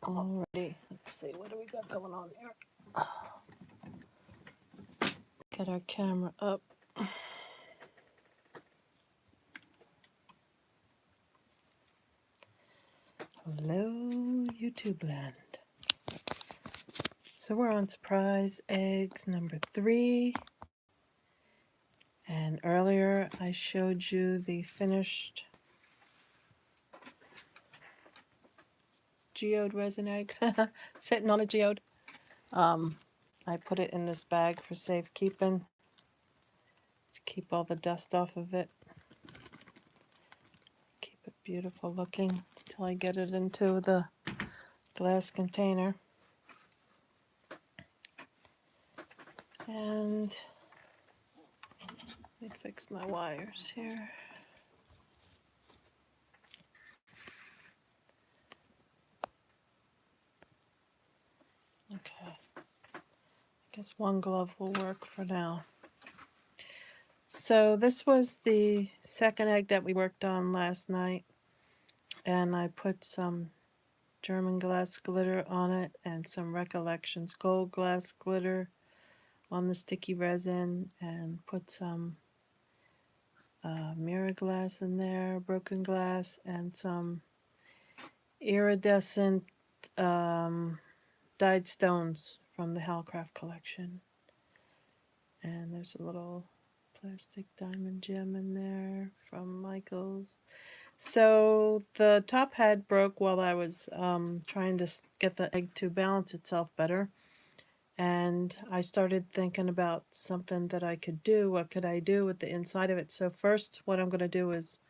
Alrighty, let's see, what do we got going on here? Get our camera up. Hello, YouTube land. So we're on surprise eggs number 3. And earlier I showed you the finished geode resin egg sitting on a geode. I put it in this bag for safekeeping to keep all the dust off of it. Keep it beautiful looking until I get it into the glass container. And let me fix my wires here. Okay. I guess one glove will work for now. So this was the second egg that we worked on last night. And I put some German glass glitter on it and some Recollections gold glass glitter on the sticky resin, and put some mirror glass in there, broken glass, and some iridescent dyed stones from the Hallcraft collection. And there's a little plastic diamond gem in there from Michael's. So the top head broke while I was trying to get the egg to balance itself better. And I started thinking about something that I could do. What could I do with the inside of it? So first what I'm going to do is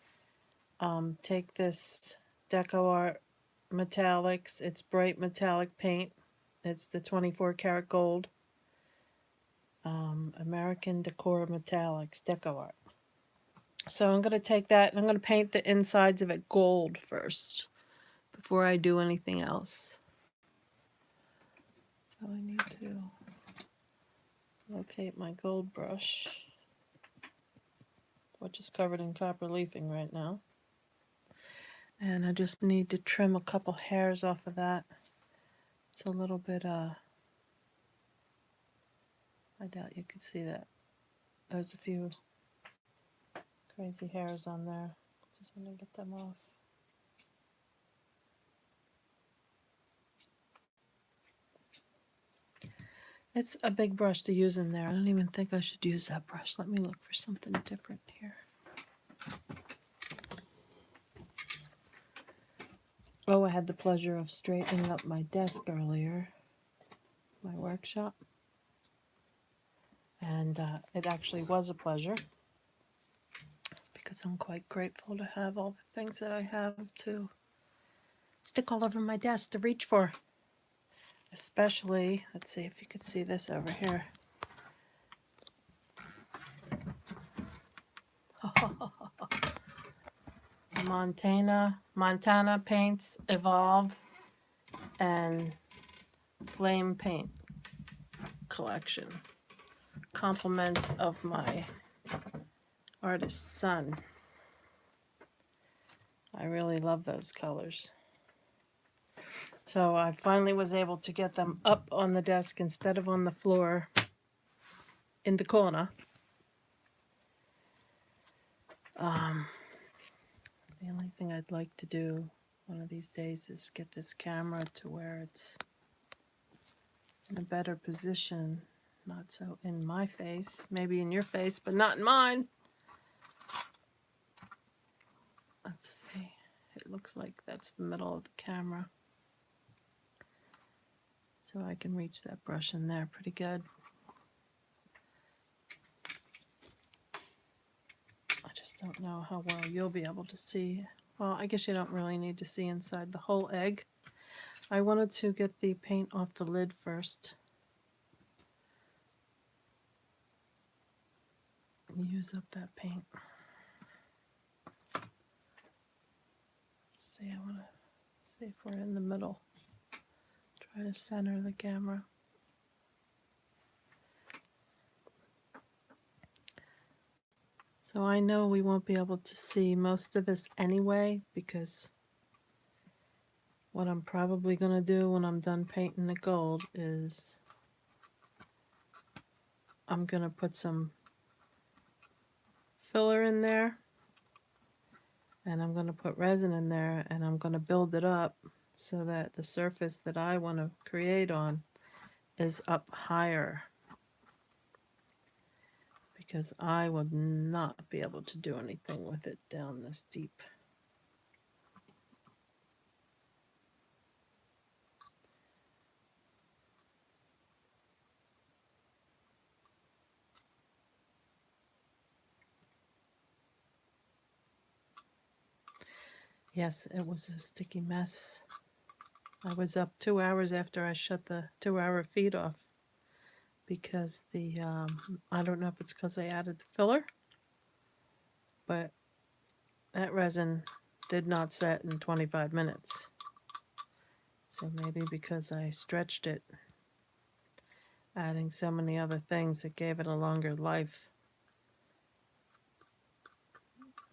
take this Deco Art Metallics. It's bright metallic paint. It's the 24 karat gold. American Decor Metallics, Deco Art. So I'm going to take that and I'm going to paint the insides of it gold first before I do anything else. So I need to locate my gold brush, which is covered in copper leafing right now. And I just need to trim a couple hairs off of that. It's a little bit, I doubt you could see that. There's a few crazy hairs on there. Just want to get them off. It's a big brush to use in there. I don't even think I should use that brush. Let me look for something different here. Oh, I had the pleasure of straightening up my desk earlier, my workshop. And it actually was a pleasure because I'm quite grateful to have all the things that I have to stick all over my desk to reach for. Especially, let's see if you could see this over here. Montana Paints Evolve and Flame Paint collection. Compliments of my artist son. I really love those colors. So I finally was able to get them up on the desk instead of on the floor in the corner. The only thing I'd like to do one of these days is get this camera to where it's in a better position, not so in my face, maybe in your face, but not in mine. Let's see, it looks like that's the middle of the camera. So I can reach that brush in there pretty good. I just don't know how well you'll be able to see. Well, I guess you don't really need to see inside the whole egg. I wanted to get the paint off the lid first. Use up that paint. Let's see, I want to see if we're in the middle. Try to center the camera. So I know we won't be able to see most of this anyway because what I'm probably going to do when I'm done painting it gold is I'm going to put some filler in there, and I'm going to put resin in there, and I'm going to build it up so that the surface that I want to create on is up higher, because I would not be able to do anything with it down this deep. Yes, it was a sticky mess. I was up 2 hours after I shut the 2-hour feed off because the, I don't know if it's because I added the filler, but that resin did not set in 25 minutes. So maybe because I stretched it, adding so many other things, it gave it a longer life.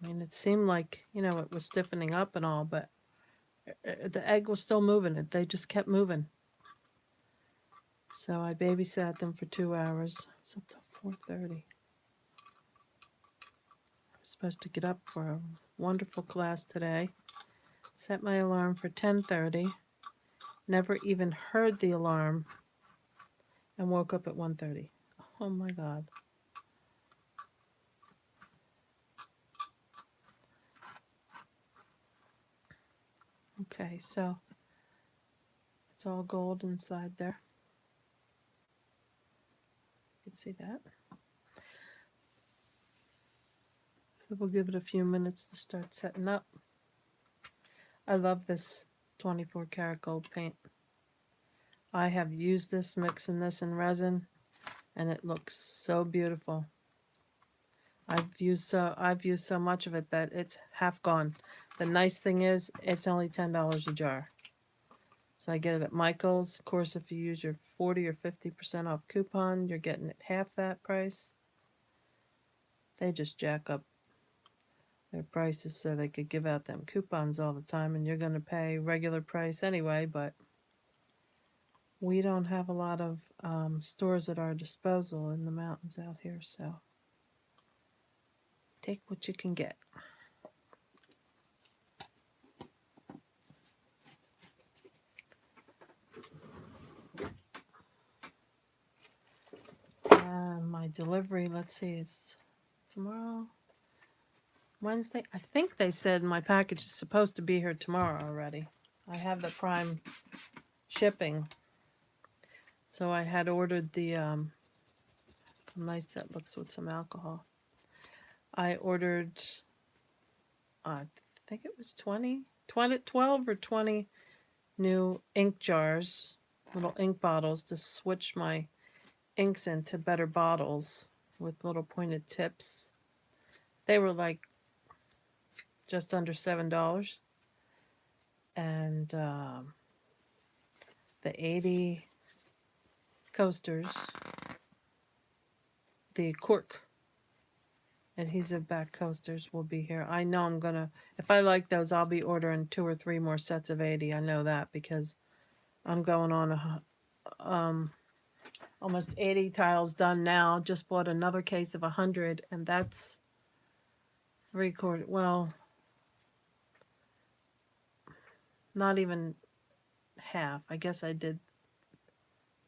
I mean, it seemed like, you know, it was stiffening up and all, but the egg was still moving. They just kept moving. So I babysat them for 2 hours. It's up till 4:30. I was supposed to get up for a wonderful class today. Set my alarm for 10:30. Never even heard the alarm and woke up at 1:30. Oh my God. Okay, so it's all gold inside there. You can see that. So we'll give it a few minutes to start setting up. I love this 24 karat gold paint. I have used this, mixing this in resin, and it looks so beautiful. I've used so much of it that it's half gone. The nice thing is it's only $10 a jar. So I get it at Michael's. Of course, if you use your 40 or 50% off coupon, you're getting it half that price. They just jack up their prices so they could give out them coupons all the time, and you're going to pay regular price anyway, but we don't have a lot of stores at our disposal in the mountains out here, so take what you can get. My delivery, let's see, it's tomorrow, Wednesday. I think they said my package is supposed to be here tomorrow already. I have the Prime shipping. So I had ordered the, how nice that looks with some alcohol. I ordered, I think it was 12 or 20 new ink jars, little ink bottles to switch my inks into better bottles with little pointed tips. They were like just under $7. And the 80 coasters, the cork adhesive back coasters will be here. I know I'm gonna, if I like those, I'll be ordering 2 or 3 more sets of 80. I know that because I'm going on almost 80 tiles done now. Just bought another case of 100, and that's 3/4, well, not even half. I guess I did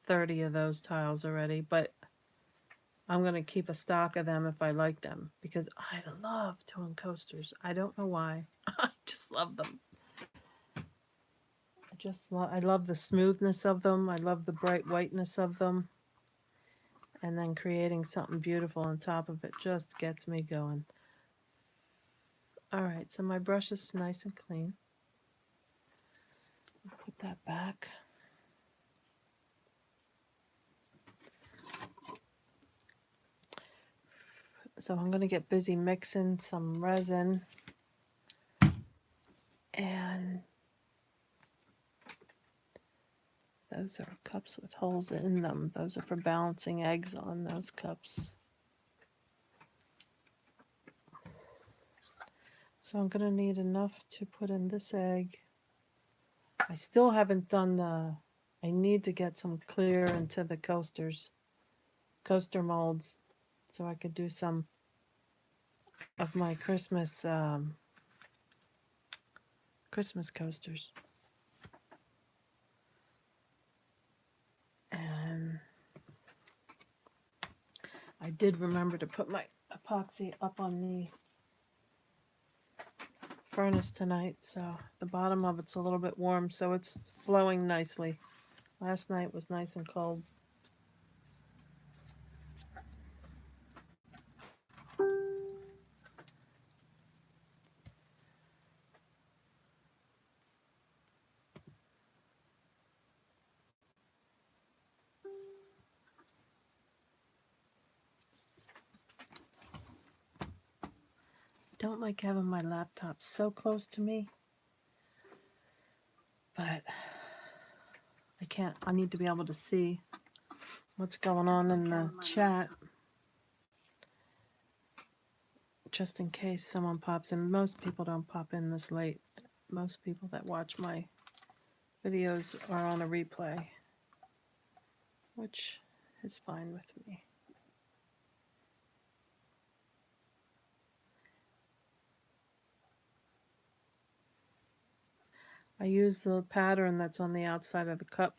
30 of those tiles already, but I'm going to keep a stock of them if I like them, because I love doing coasters. I don't know why. I just love them. I love the smoothness of them. I love the bright whiteness of them. And then creating something beautiful on top of it just gets me going. Alright, so my brush is nice and clean. Put that back. So I'm going to get busy mixing some resin. And those are cups with holes in them. Those are for balancing eggs on those cups. So I'm going to need enough to put in this egg I still haven't done I need to get some clear into the coaster molds, so I could do some of my Christmas coasters. And I did remember to put my epoxy up on the furnace tonight, so the bottom of it's a little bit warm, so it's flowing nicely. Last night was nice and cold. Don't like having my laptop so close to me, but I need to be able to see what's going on in the chat, just in case someone pops in. Most people don't pop in this late. Most people that watch my videos are on a replay, which is fine with me. I use the pattern that's on the outside of the cup.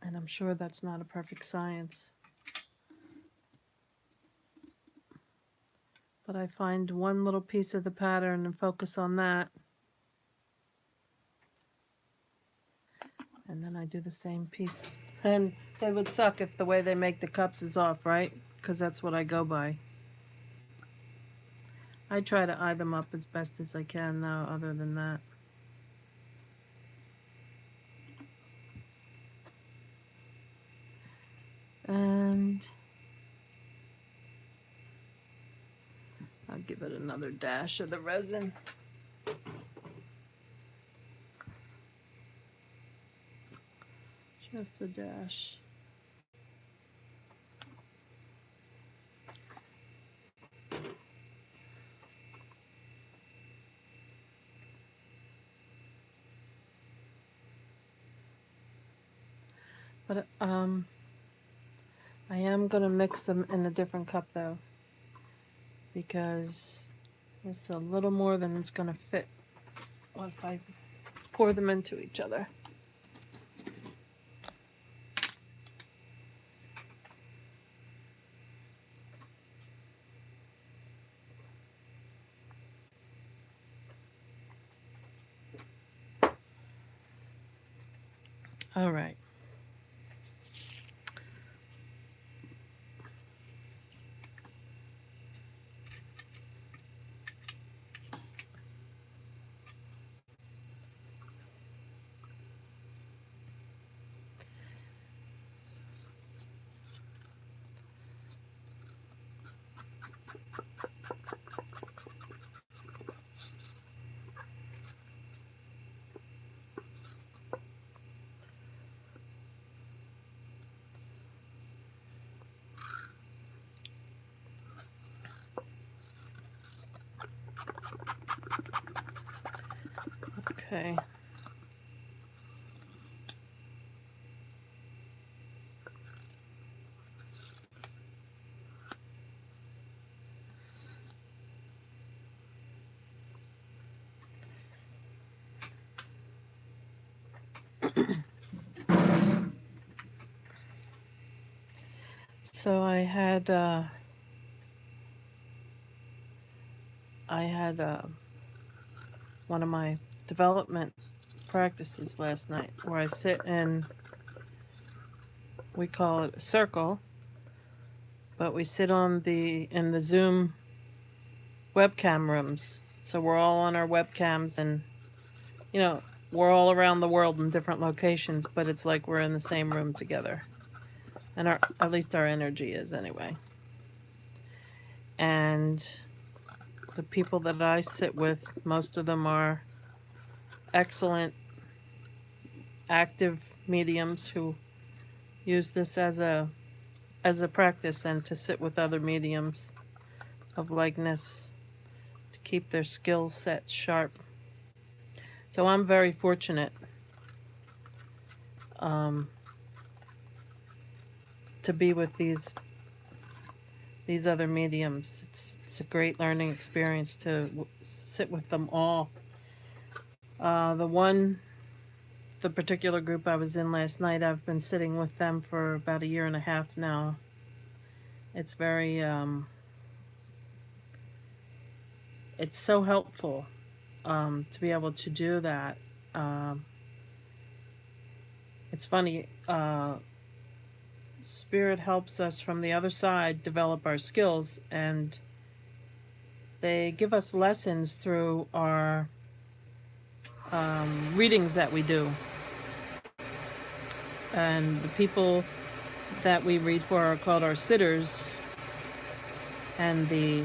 And I'm sure that's not a perfect science. But I find one little piece of the pattern and focus on that. And then I do the same piece. And it would suck if the way they make the cups is off, right? Because that's what I go by. I try to eye them up as best as I can, though, other than that. And I'll give it another dash of the resin. Just a dash. But I am going to mix them in a different cup, though, because it's a little more than it's going to fit. What if I pour them into each other? All right. Okay. So I had one of my development practices last night where I sit in, we call it a circle, but we sit in the Zoom webcam rooms. So we're all on our webcams, and we're all around the world in different locations, but it's like we're in the same room together. And at least our energy is, anyway. And the people that I sit with, most of them are excellent active mediums who use this as a practice and to sit with other mediums of likeness to keep their skill sets sharp. So I'm very fortunate um, to be with these other mediums. It's a great learning experience to sit with them all. The particular group I was in last night, I've been sitting with them for about a year and a half now. It's very, it's so helpful to be able to do that. Um, it's funny, Spirit helps us from the other side develop our skills, and they give us lessons through our readings that we do. And the people that we read for are called our sitters, and the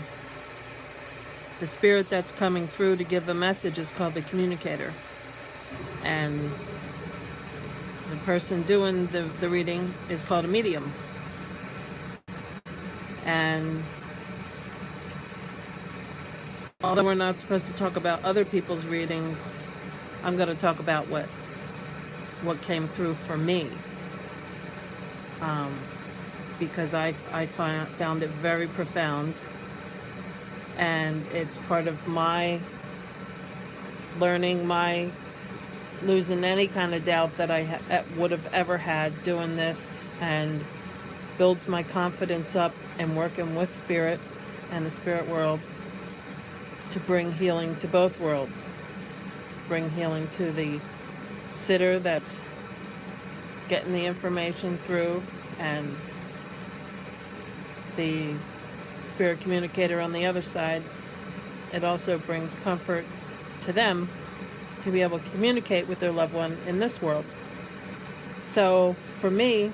spirit that's coming through to give a message is called the communicator. And the person doing the reading is called a medium. And although we're not supposed to talk about other people's readings, I'm going to talk about what came through for me, because I found it very profound, and it's part of my learning, my losing any kind of doubt that I would have ever had doing this, and builds my confidence up in working with spirit and the spirit world to bring healing to both worlds. Bring healing to the sitter that's getting the information through, and the spirit communicator on the other side. It also brings comfort to them to be able to communicate with their loved one in this world. So for me,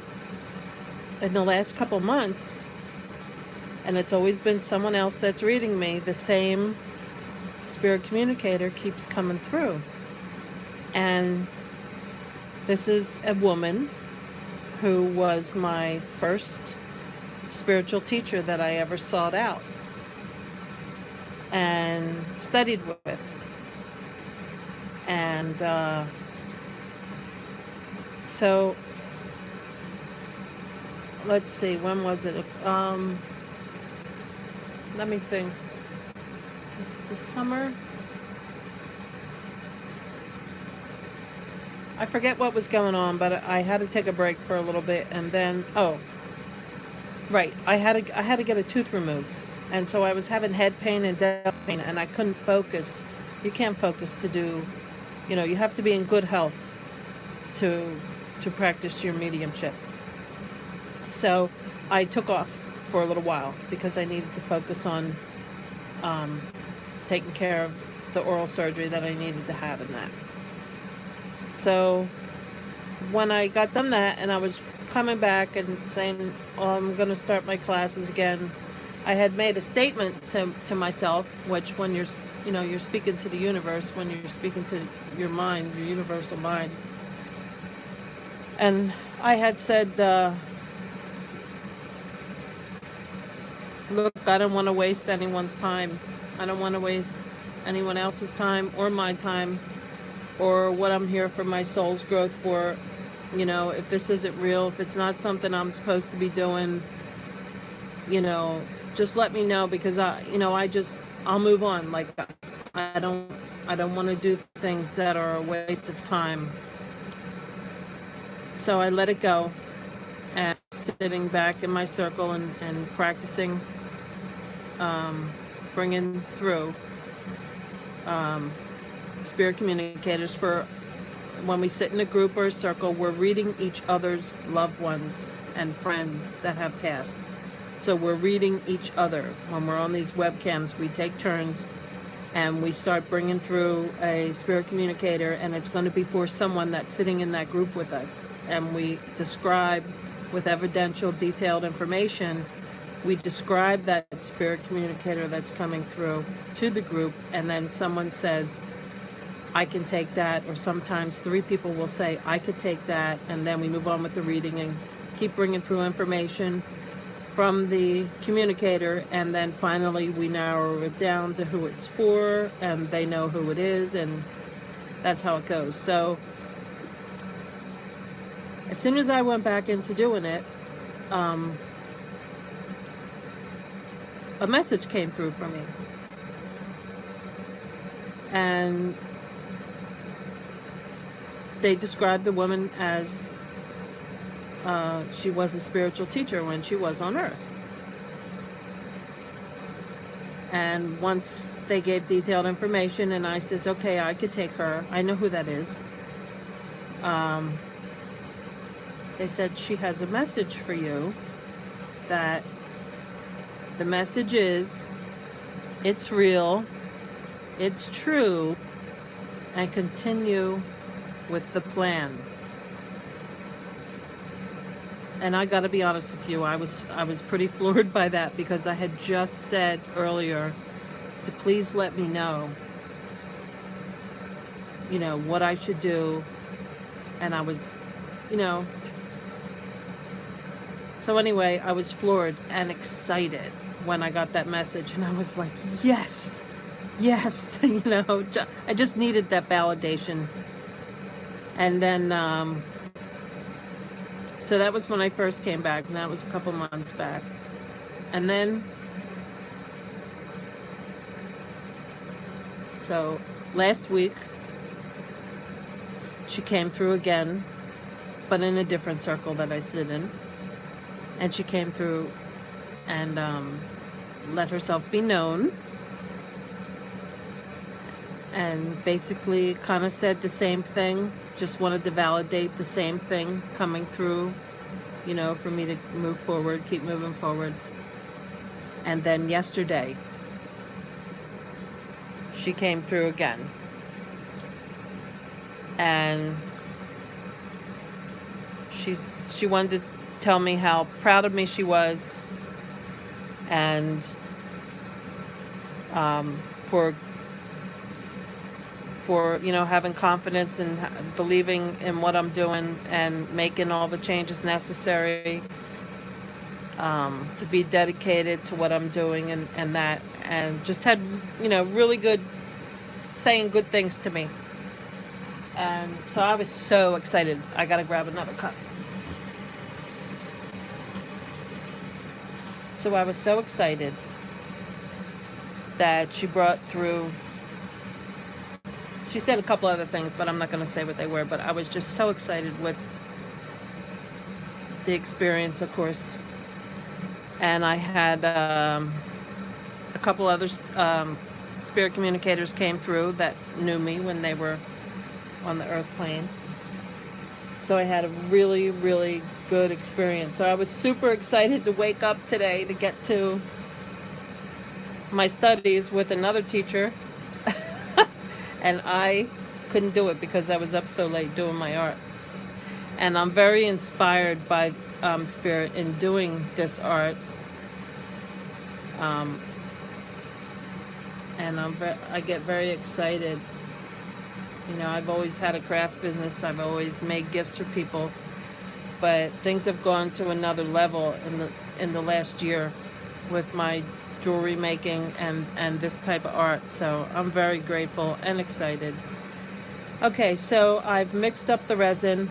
in the last couple months, and it's always been someone else that's reading me, the same spirit communicator keeps coming through. And this is a woman who was my first spiritual teacher that I ever sought out and studied with. And so let's see, when was it? Let me think. This summer? I forget what was going on, but I had to take a break for a little bit, and then right, I had to get a tooth removed, and so I was having head pain and dental pain, and I couldn't focus. You can't focus to do, you have to be in good health to practice your mediumship. So I took off for a little while because I needed to focus on taking care of the oral surgery that I needed to have in that. So when I got done that and I was coming back and saying, I'm going to start my classes again, I had made a statement to myself, which when you're speaking to the universe, when you're speaking to your mind, your universal mind. And I had said, look, I don't want to waste anyone's time. I don't want to waste anyone else's time or my time, or what I'm here for my soul's growth for. If this isn't real, if it's not something I'm supposed to be doing, just let me know, because I'll move on. Like, I don't want to do things that are a waste of time. So I let it go, and sitting back in my circle and practicing, bringing through spirit communicators. For when we sit in a group or a circle, we're reading each other's loved ones and friends that have passed. So we're reading each other. When we're on these webcams, we take turns and we start bringing through a spirit communicator, and it's going to be for someone that's sitting in that group with us. And we describe with evidential, detailed information, we describe that spirit communicator that's coming through to the group, and then someone says, I can take that, or sometimes 3 people will say, I could take that, and then we move on with the reading, keep bringing through information from the communicator, and then finally we narrow it down to who it's for, and they know who it is, and that's how it goes. So as soon as I went back into doing it, a message came through for me, and they described the woman as she was a spiritual teacher when she was on Earth. And once they gave detailed information, and I says, okay, I could take her. I know who that is. They said, she has a message for you, that the message is, it's real, it's true, and continue with the plan. And I gotta be honest with you, I was pretty floored by that, because I had just said earlier to please let me know, what I should do. And I was, so anyway, I was floored and excited when I got that message, and I was like, yes, I just needed that validation. And then, so that was when I first came back, and that was a couple months back. And then, so last week, she came through again, but in a different circle that I sit in. And she came through and let herself be known. And basically kind of said the same thing, just wanted to validate the same thing coming through, for me to move forward, keep moving forward. And then yesterday, she came through again. And she wanted to tell me how proud of me she was, and for having confidence and believing in what I'm doing and making all the changes necessary, to be dedicated to what I'm doing, and just had really good, saying good things to me. And so I was so excited. I gotta grab another cup. So I was so excited that she brought through, she said a couple other things, but I'm not going to say what they were, but I was just so excited with the experience, of course. And I had a couple other spirit communicators came through that knew me when they were on the earth plane. So I had a really, really good experience. So I was super excited to wake up today to get to my studies with another teacher. And I couldn't do it because I was up so late doing my art. And I'm very inspired by Spirit in doing this art. And I get very excited. I've always had a craft business. I've always made gifts for people. But things have gone to another level in the last year with my jewelry making and this type of art. So I'm very grateful and excited. Okay, so I've mixed up the resin,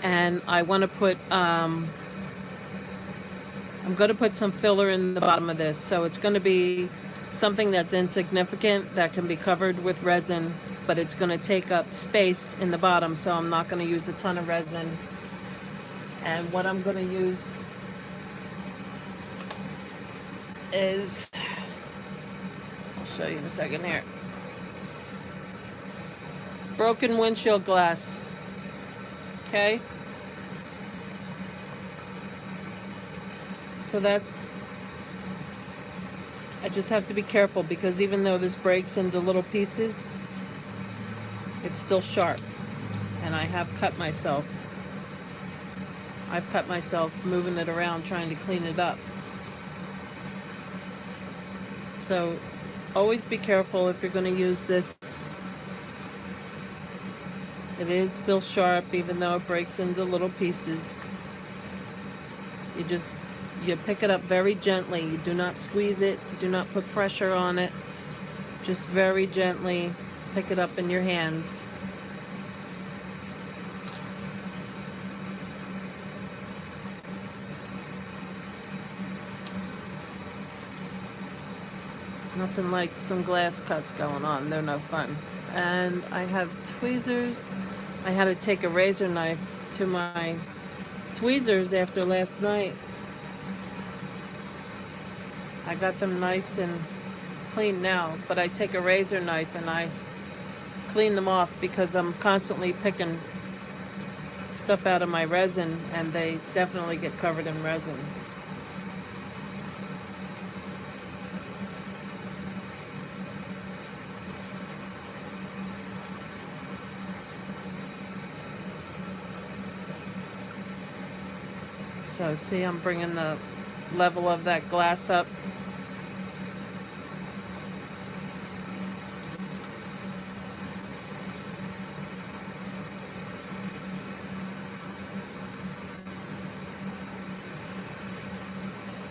and I want to put I'm going to put some filler in the bottom of this. So it's going to be something that's insignificant that can be covered with resin, but it's going to take up space in the bottom, so I'm not going to use a ton of resin. And what I'm going to use is, I'll show you in a second here, broken windshield glass. Okay, so I just have to be careful, because even though this breaks into little pieces, it's still sharp, and I have cut myself. I've cut myself moving it around trying to clean it up. So always be careful if you're going to use this It is still sharp even though it breaks into little pieces. You pick it up very gently. You do not squeeze it. You do not put pressure on it. Just very gently pick it up in your hands. Nothing like some glass cuts going on. They're no fun. And I have tweezers. I had to take a razor knife to my tweezers after last night. I got them nice and clean now, but I take a razor knife and I clean them off because I'm constantly picking stuff out of my resin and they definitely get covered in resin. So see, I'm bringing the level of that glass up.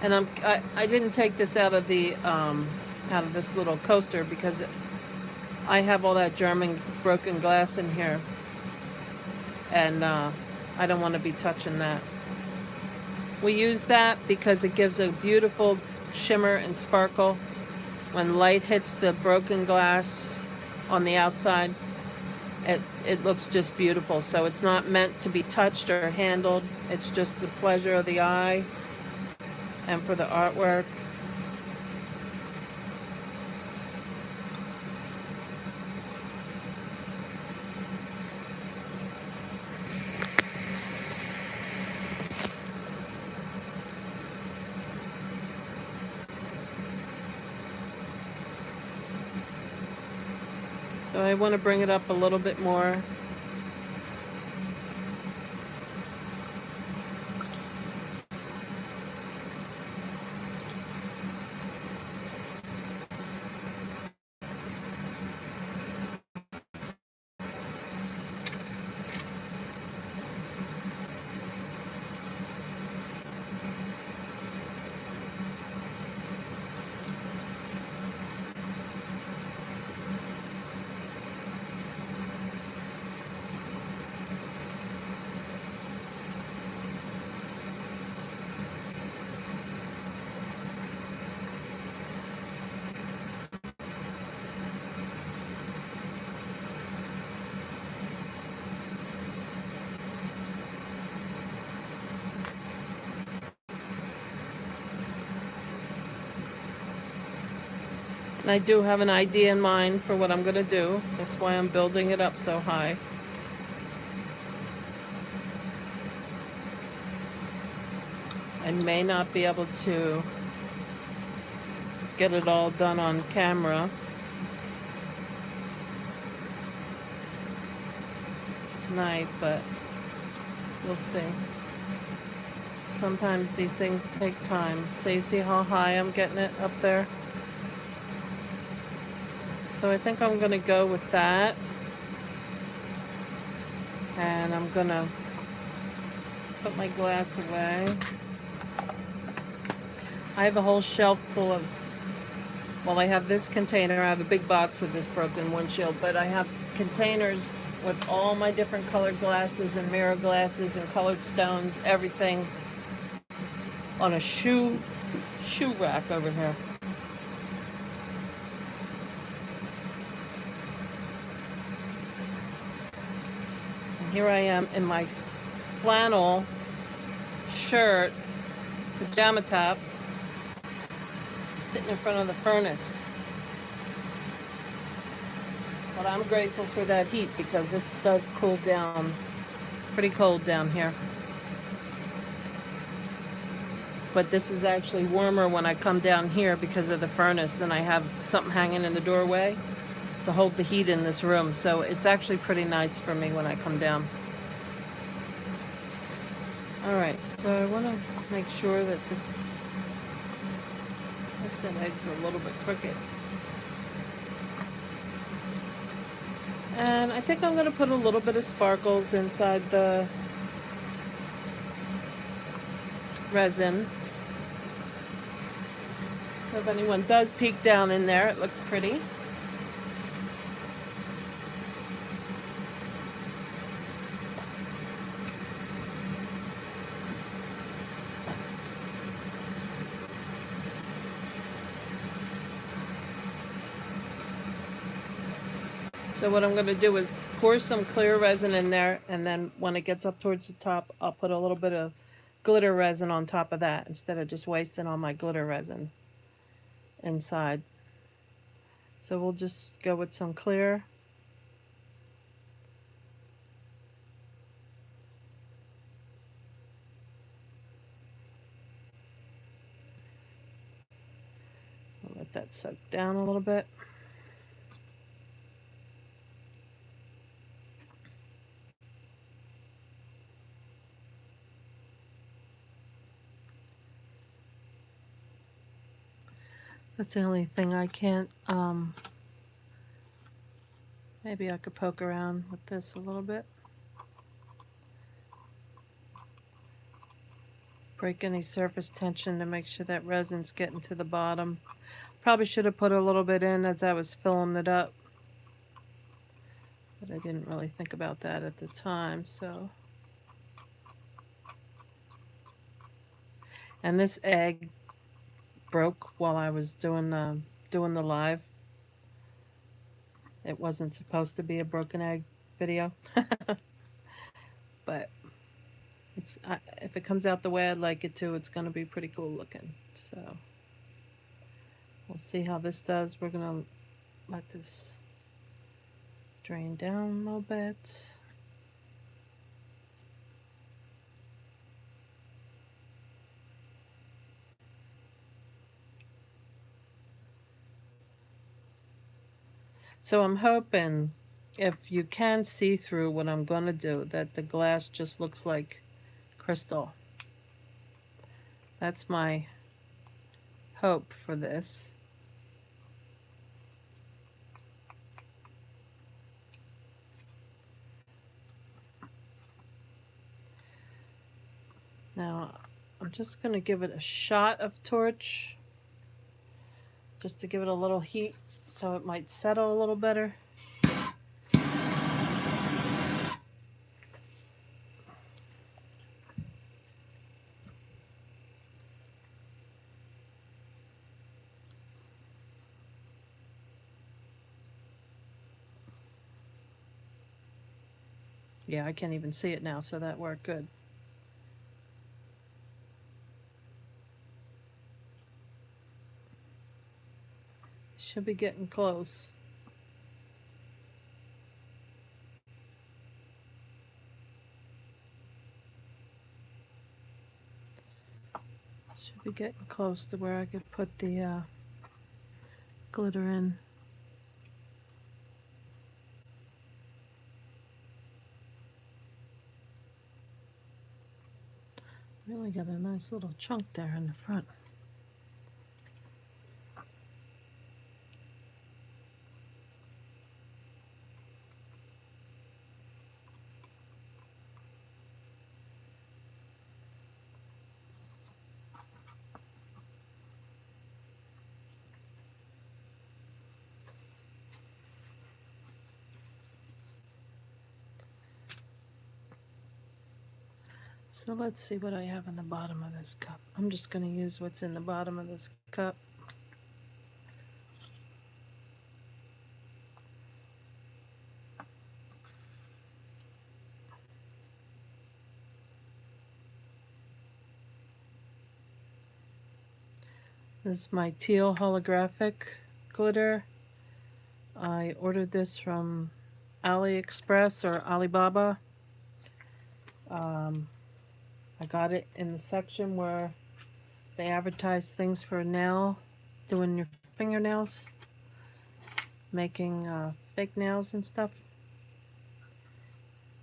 And I didn't take this out of this little coaster because I have all that German broken glass in here, and I don't want to be touching that. We use that because it gives a beautiful shimmer and sparkle when light hits the broken glass on the outside. It looks just beautiful. So it's not meant to be touched or handled. It's just the pleasure of the eye and for the artwork. So I want to bring it up a little bit more. And I do have an idea in mind for what I'm going to do. That's why I'm building it up so high. I may not be able to get it all done on camera tonight, but we'll see. Sometimes these things take time. So you see how high I'm getting it up there? So I think I'm going to go with that. And I'm going to put my glass away. I have a whole shelf full of, well, I have this container. I have a big box of this broken windshield, but I have containers with all my different colored glasses and mirror glasses and colored stones, everything on a shoe rack over here. Here I am in my flannel shirt, pajama top, sitting in front of the furnace. But I'm grateful for that heat because it does cool down. Pretty cold down here. But this is actually warmer when I come down here because of the furnace, and I have something hanging in the doorway to hold the heat in this room. So it's actually pretty nice for me when I come down. Alright, so I want to make sure that that egg's a little bit crooked. And I think I'm going to put a little bit of sparkles inside the resin. So if anyone does peek down in there, it looks pretty. So what I'm going to do is pour some clear resin in there, and then when it gets up towards the top, I'll put a little bit of glitter resin on top of that instead of just wasting all my glitter resin inside. So we'll just go with some clear. I'll let that soak down a little bit. That's the only thing I can't, maybe I could poke around with this a little bit. Break any surface tension to make sure that resin's getting to the bottom. Probably should have put a little bit in as I was filling it up, but I didn't really think about that at the time, so. And this egg broke while I was doing the live. It wasn't supposed to be a broken egg video, but if it comes out the way I'd like it to, it's going to be pretty cool looking. So we'll see how this does. We're going to let this drain down a little bit. So I'm hoping, if you can see through what I'm going to do, that the glass just looks like crystal. That's my hope for this. Now, I'm just going to give it a shot of torch, just to give it a little heat so it might settle a little better. Yeah, I can't even see it now, so that worked good. Should be getting close. Should be getting close to where I could put the glitter in. Really got a nice little chunk there in the front. So let's see what I have in the bottom of this cup. I'm just going to use what's in the bottom of this cup. This is my teal holographic glitter. I ordered this from AliExpress or Alibaba. I got it in the section where they advertise things for doing your fingernails, making fake nails and stuff.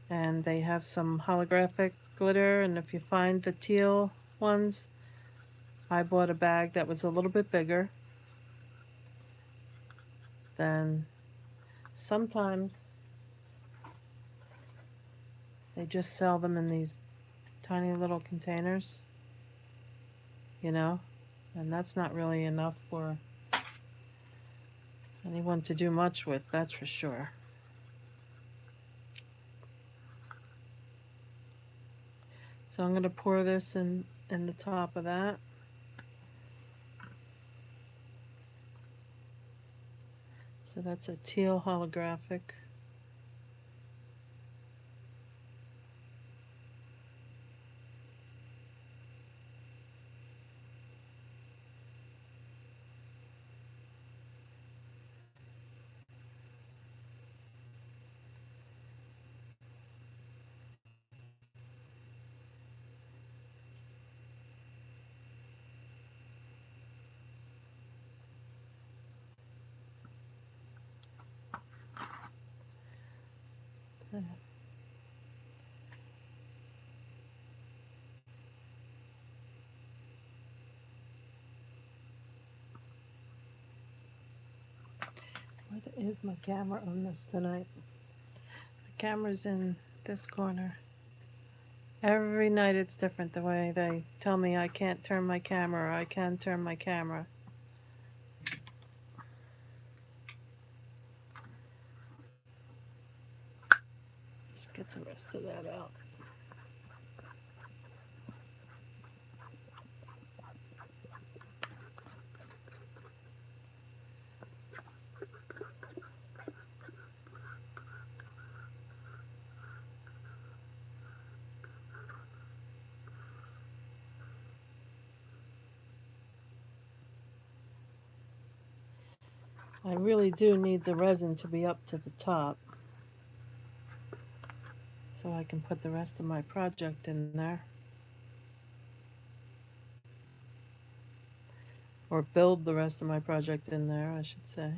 And they have some holographic glitter, and if you find the teal ones, I bought a bag that was a little bit bigger. Then sometimes They just sell them in these tiny little containers, you know, and that's not really enough for anyone to do much with, that's for sure. So I'm going to pour this in the top of that. So that's a teal holographic. Where is my camera on this tonight? My camera's in this corner. Every night it's different the way they tell me I can't turn my camera or I can turn my camera. Let's get the rest of that out. I really do need the resin to be up to the top so I can put the rest of my project in there. Or build the rest of my project in there, I should say.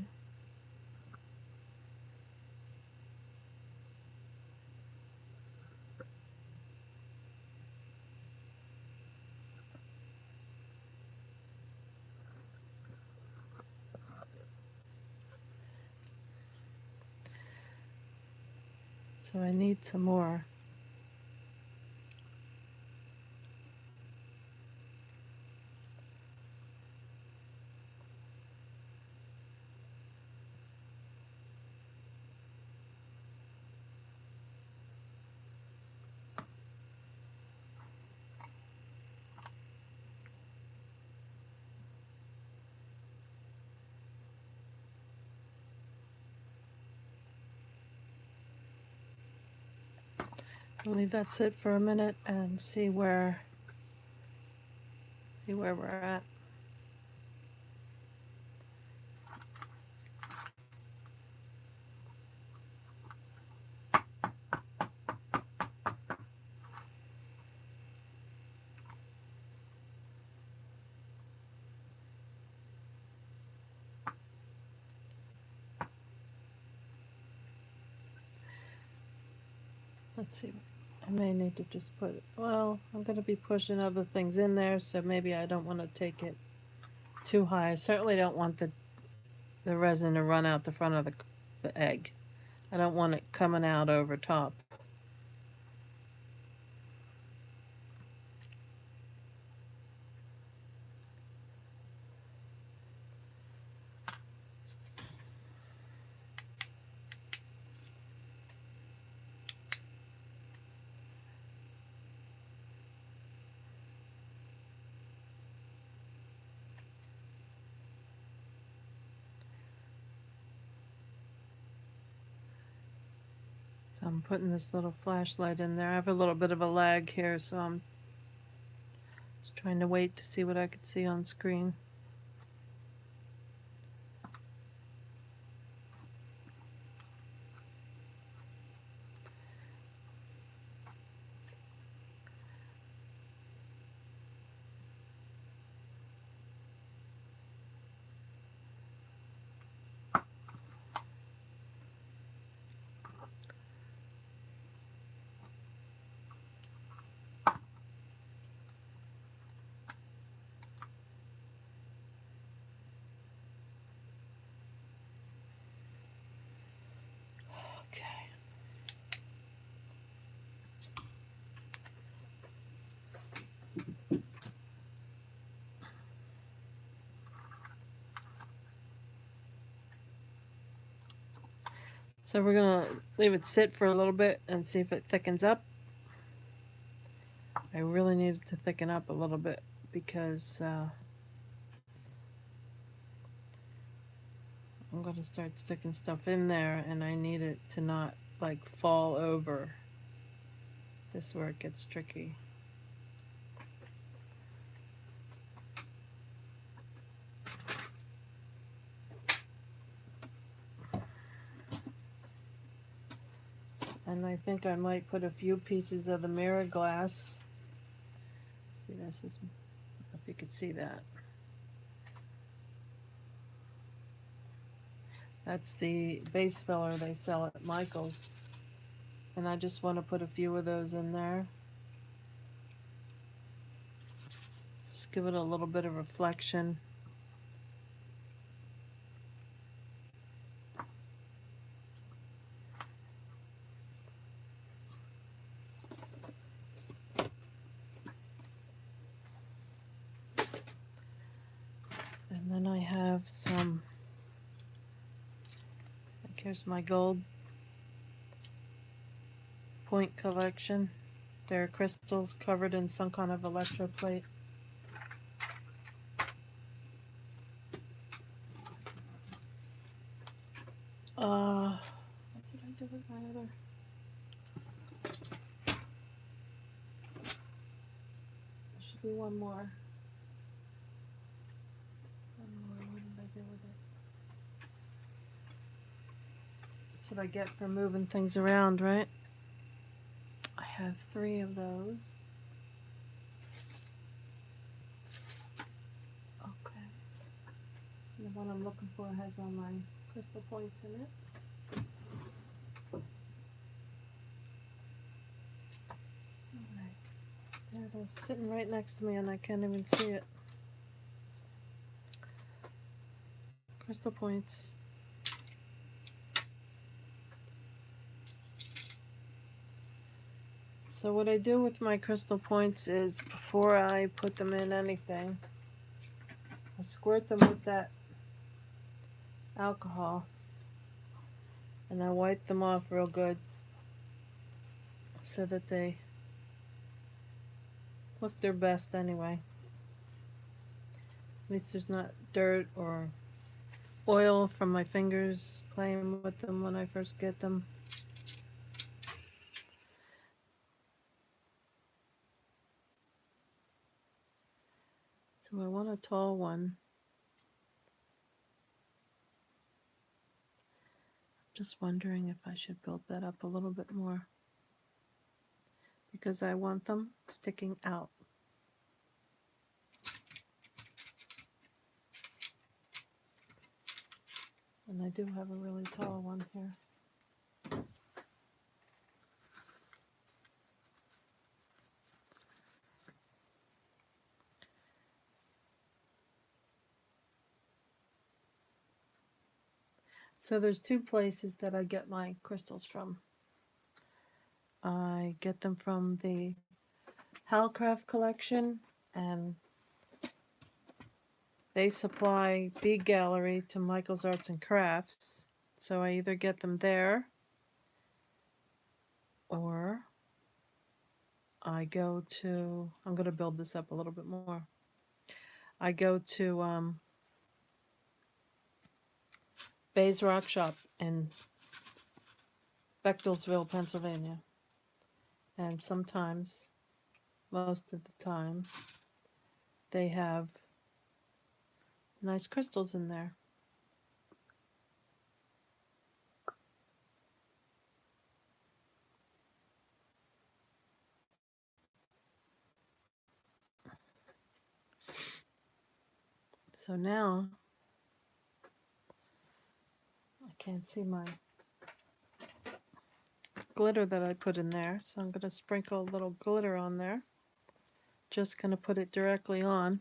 So I need some more. I'll leave that sit for a minute and see where we're at. Let's see. I may need to just put, well, I'm going to be pushing other things in there, so maybe I don't want to take it too high. I certainly don't want the resin to run out the front of the egg. I don't want it coming out over top. So I'm putting this little flashlight in there. I have a little bit of a lag here, so I'm just trying to wait to see what I could see on screen. So we're going to leave it sit for a little bit and see if it thickens up. I really need it to thicken up a little bit because I'm going to start sticking stuff in there and I need it to not like fall over. This is where it gets tricky. And I think I might put a few pieces of the mirror glass. See, this is, if you could see that. That's the base filler they sell at Michael's. And I just want to put a few of those in there. Just give it a little bit of reflection. And then I have some, like here's my gold point collection. They're crystals covered in some kind of electroplate. What did I do with my other? There should be one more. What did I do with it? That's what I get for moving things around, right? I have 3 of those. Okay. And the one I'm looking for has all my crystal points in it. Alright. There it is, sitting right next to me and I can't even see it. Crystal points. So what I do with my crystal points is before I put them in anything, I squirt them with that alcohol and I wipe them off real good so that they look their best anyway. At least there's not dirt or oil from my fingers playing with them when I first get them. So I want a tall one. Just wondering if I should build that up a little bit more because I want them sticking out. And I do have a really tall one here. So there's 2 places that I get my crystals from. I get them from the Halcraft collection, and they supply Bead Gallery to Michael's Arts and Crafts. So I either get them there or I go to, I'm going to build this up a little bit more. I go to Bay's Rock Shop in Bechtelsville, Pennsylvania. And sometimes, most of the time, they have nice crystals in there. So now, I can't see my glitter that I put in there, so I'm going to sprinkle a little glitter on there. Just going to put it directly on.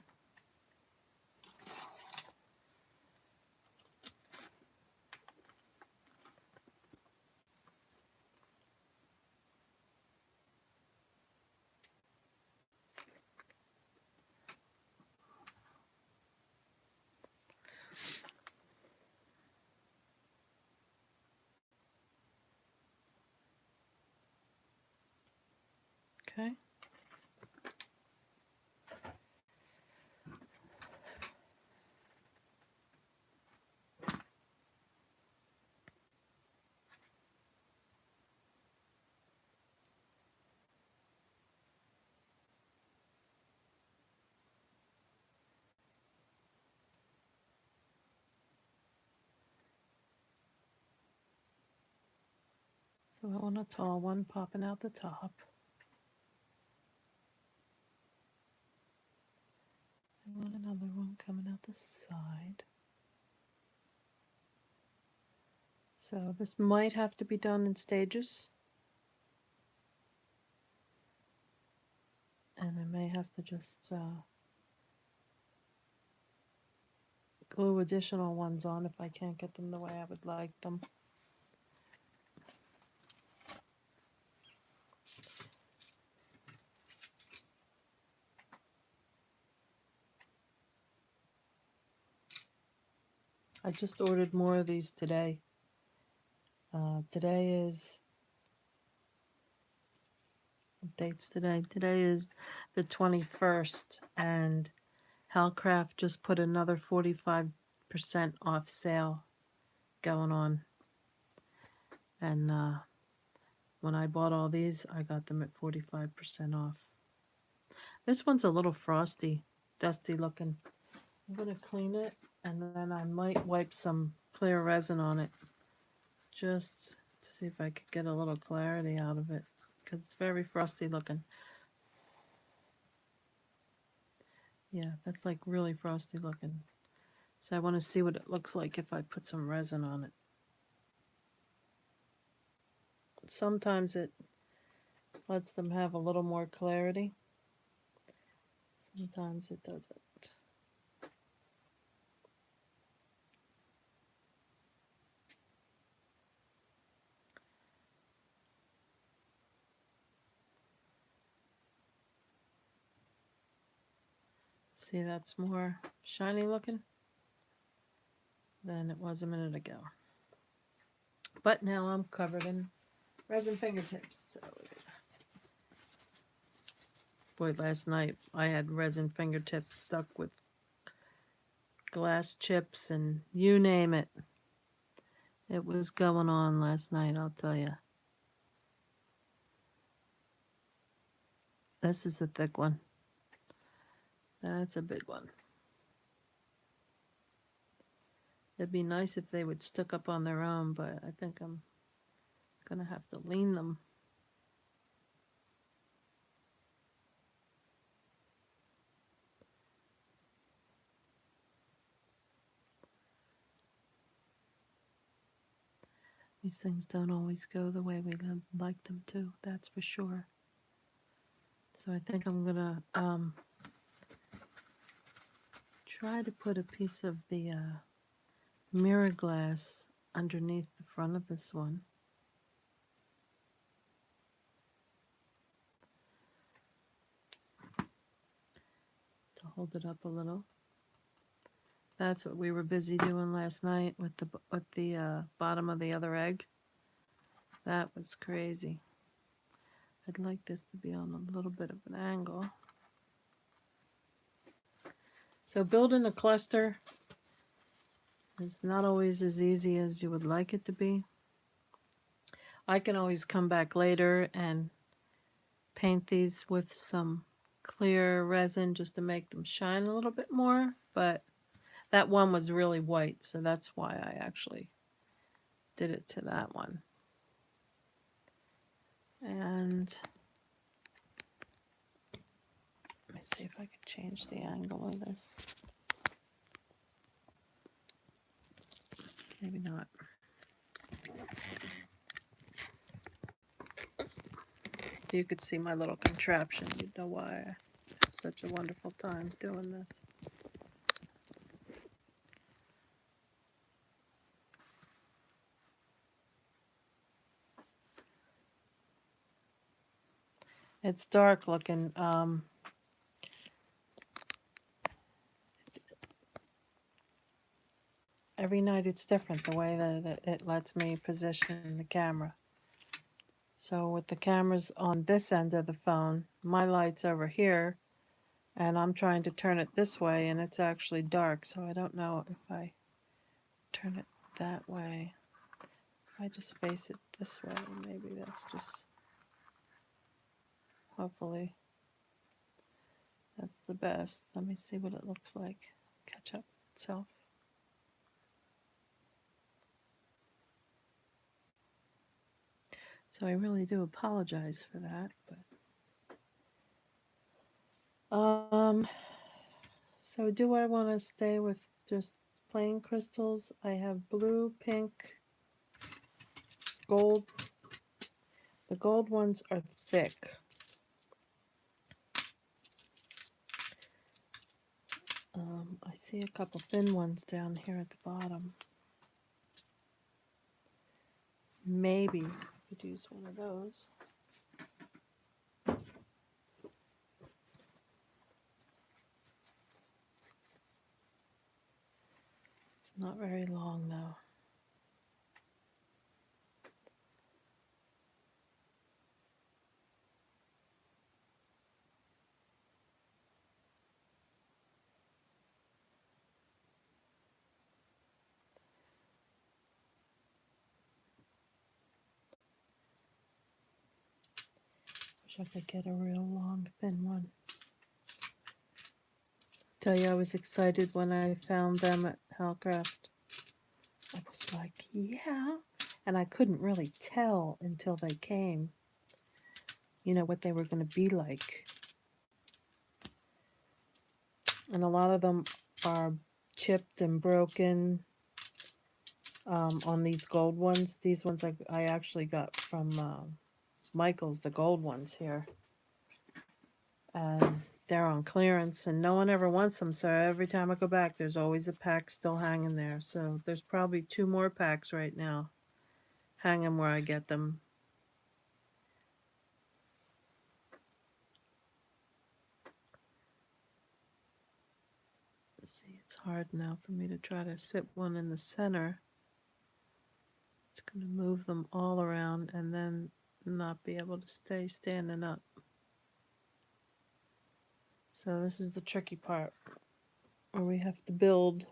So I want a tall one popping out the top. I want another one coming out the side. So this might have to be done in stages. And I may have to just glue additional ones on if I can't get them the way I would like them. I just ordered more of these today. Today is, what date's today? Today is the 21st, and Halcraft just put another 45% off sale going on. And when I bought all these, I got them at 45% off. This one's a little frosty, dusty looking. I'm going to clean it, and then I might wipe some clear resin on it just to see if I could get a little clarity out of it, because it's very frosty looking. Yeah, that's like really frosty looking. So I want to see what it looks like if I put some resin on it. Sometimes it lets them have a little more clarity. Sometimes it doesn't. See, that's more shiny looking than it was a minute ago. But now I'm covered in resin fingertips. So, boy, last night I had resin fingertips stuck with glass chips and you name it. It was going on last night, I'll tell you. This is a thick one. That's a big one. It'd be nice if they would stick up on their own, but I think I'm gonna have to lean them. These things don't always go the way we like them to, that's for sure. So I think I'm gonna try to put a piece of the mirror glass underneath the front of this one. To hold it up a little. That's what we were busy doing last night with the bottom of the other egg. That was crazy. I'd like this to be on a little bit of an angle. So building a cluster is not always as easy as you would like it to be. I can always come back later and paint these with some clear resin just to make them shine a little bit more, but that one was really white, so that's why I actually did it to that one. And let me see if I could change the angle of this. Maybe not. If you could see my little contraption, you'd know why I have such a wonderful time doing this. It's dark looking. Every night it's different the way that it lets me position the camera. So with the cameras on this end of the phone, my light's over here, and I'm trying to turn it this way, and it's actually dark, so I don't know if I turn it that way. If I just face it this way, maybe that's just, hopefully, that's the best. Let me see what it looks like. Catch up itself. So I really do apologize for that, but so do I want to stay with just plain crystals? I have blue, pink, gold. The gold ones are thick. I see a couple thin ones down here at the bottom. Maybe I could use one of those. It's not very long though. Wish I could get a real long, thin one. Tell you, I was excited when I found them at Halcraft. I was like, yeah. And I couldn't really tell until they came, you know, what they were going to be like. And a lot of them are chipped and broken on these gold ones. These ones I actually got from Michael's, the gold ones here. And they're on clearance, and no one ever wants them, so every time I go back, there's always a pack still hanging there. So there's probably 2 more packs right now hanging where I get them. Let's see, it's hard now for me to try to sit one in the center. It's going to move them all around and then not be able to stay standing up. So this is the tricky part, where we have to build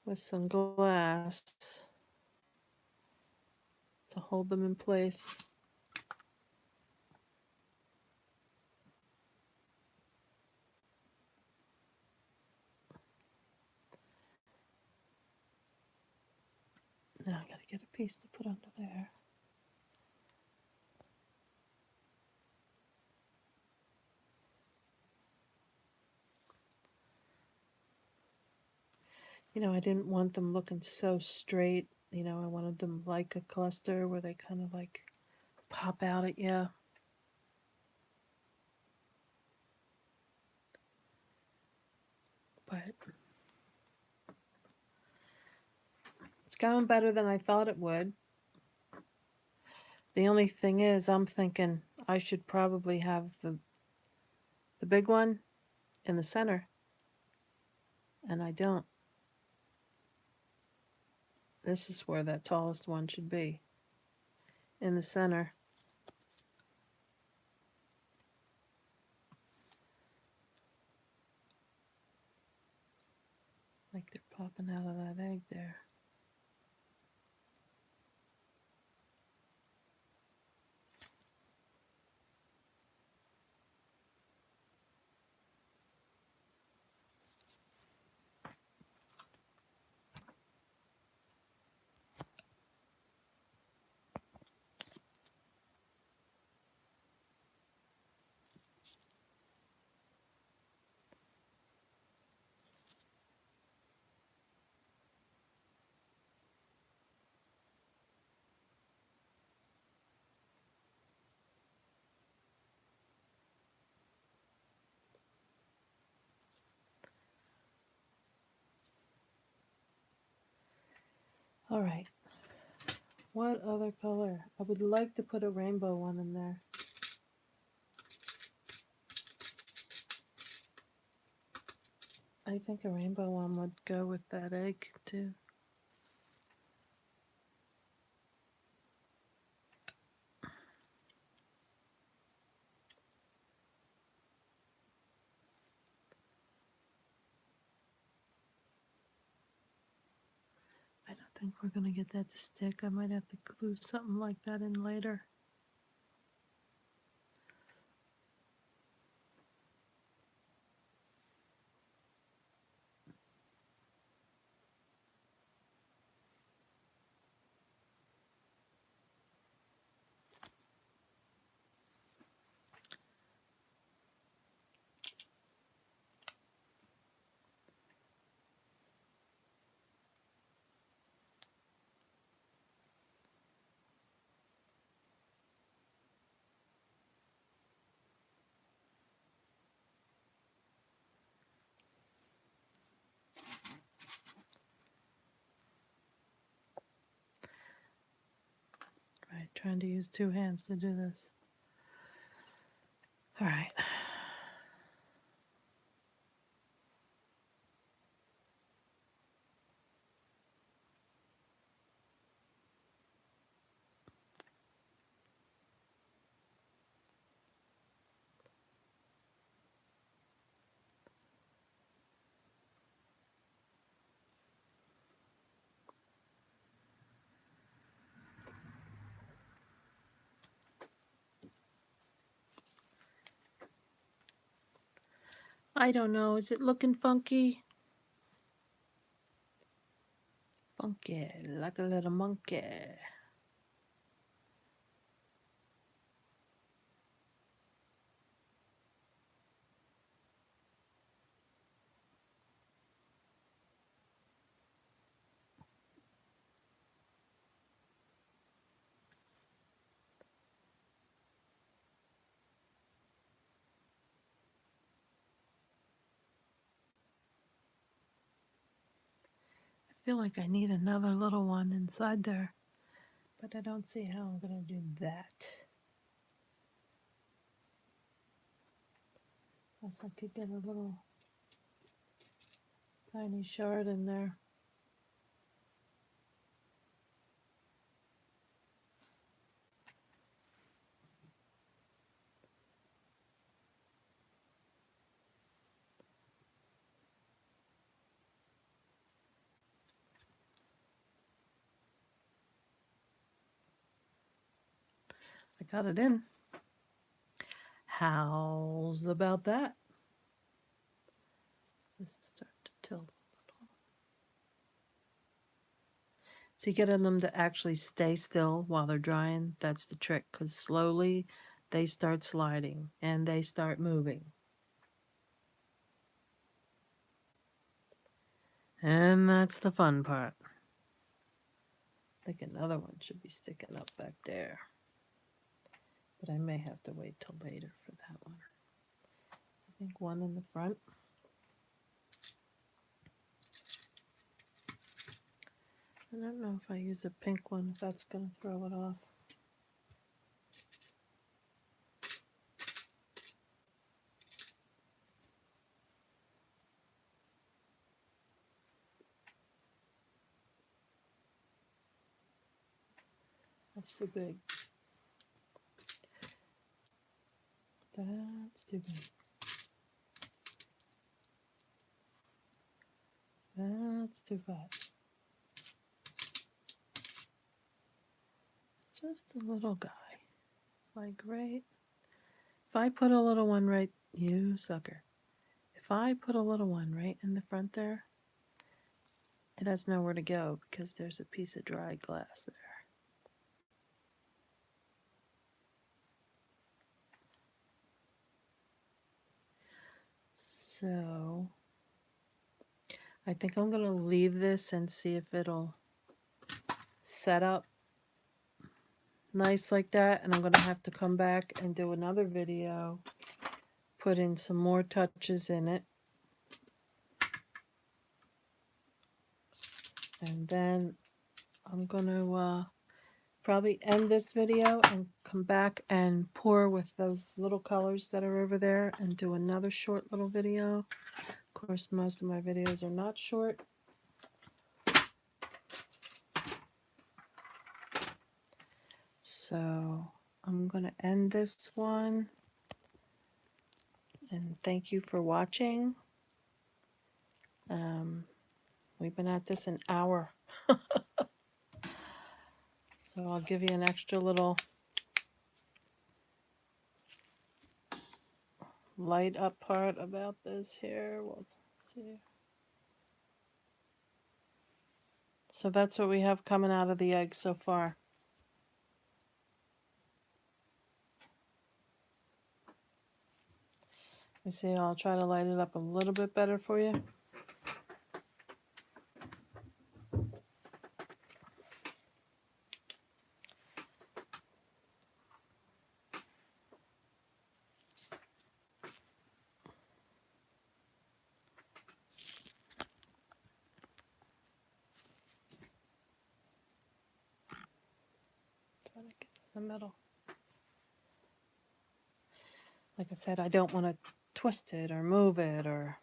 with some glass to hold them in place. Now I gotta get a piece to put under there. You know, I didn't want them looking so straight. You know, I wanted them like a cluster where they kind of like pop out at you. But it's going better than I thought it would. The only thing is, I'm thinking I should probably have the big one in the center. And I don't. This is where that tallest one should be. In the center. Like they're popping out of that egg there. All right. What other color? I would like to put a rainbow one in there. I think a rainbow one would go with that egg too. I don't think we're going to get that to stick. I might have to glue something like that in later. trying to use 2 hands to do this. All right. I don't know. Is it looking funky? Funky, like a little monkey. I feel like I need another little one inside there, but I don't see how I'm going to do that. Unless I could get a little tiny shard in there. I got it in. How's about that? This is starting to tilt a little. See, getting them to actually stay still while they're drying, that's the trick, because slowly they start sliding and they start moving. And that's the fun part. I think another one should be sticking up back there. But I may have to wait till later for that one. I think one in the front. I don't know if I use a pink one, if that's going to throw it off. That's too big. That's too big. That's too fat. Just a little guy. Like right. If I put a little one right, you sucker. If I put a little one right in the front there, it has nowhere to go because there's a piece of dry glass there. So I think I'm going to leave this and see if it'll set up nice like that. And I'm going to have to come back and do another video, put in some more touches in it. And then I'm going to probably end this video and come back and pour with those little colors that are over there and do another short little video. Of course, most of my videos are not short. So I'm going to end this one. And thank you for watching. We've been at this an hour. So I'll give you an extra little light up part about this here. We'll see. So that's what we have coming out of the egg so far. You see, I'll try to light it up a little bit better for you. Try to get the middle. Like I said, I don't want to twist it or move it or...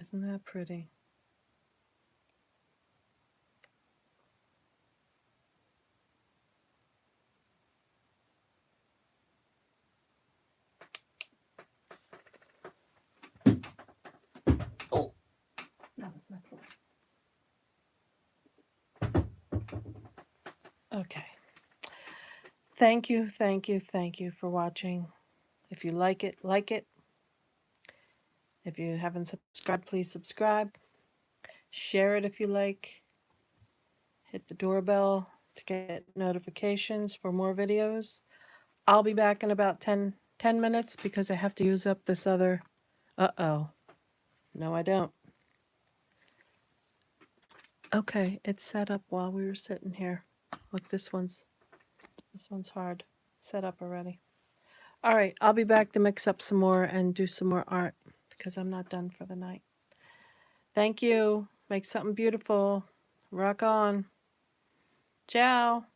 Isn't that pretty? Oh, that was my foot. Okay. Thank you, thank you, thank you for watching. If you like it, like it. If you haven't subscribed, please subscribe. Share it if you like. Hit the doorbell to get notifications for more videos. I'll be back in about 10 minutes because I have to use up this other... Uh-oh. No, I don't. Okay, it's set up while we were sitting here. Look, this one's hard. Set up already. All right, I'll be back to mix up some more and do some more art because I'm not done for the night. Thank you. Make something beautiful. Rock on. Ciao.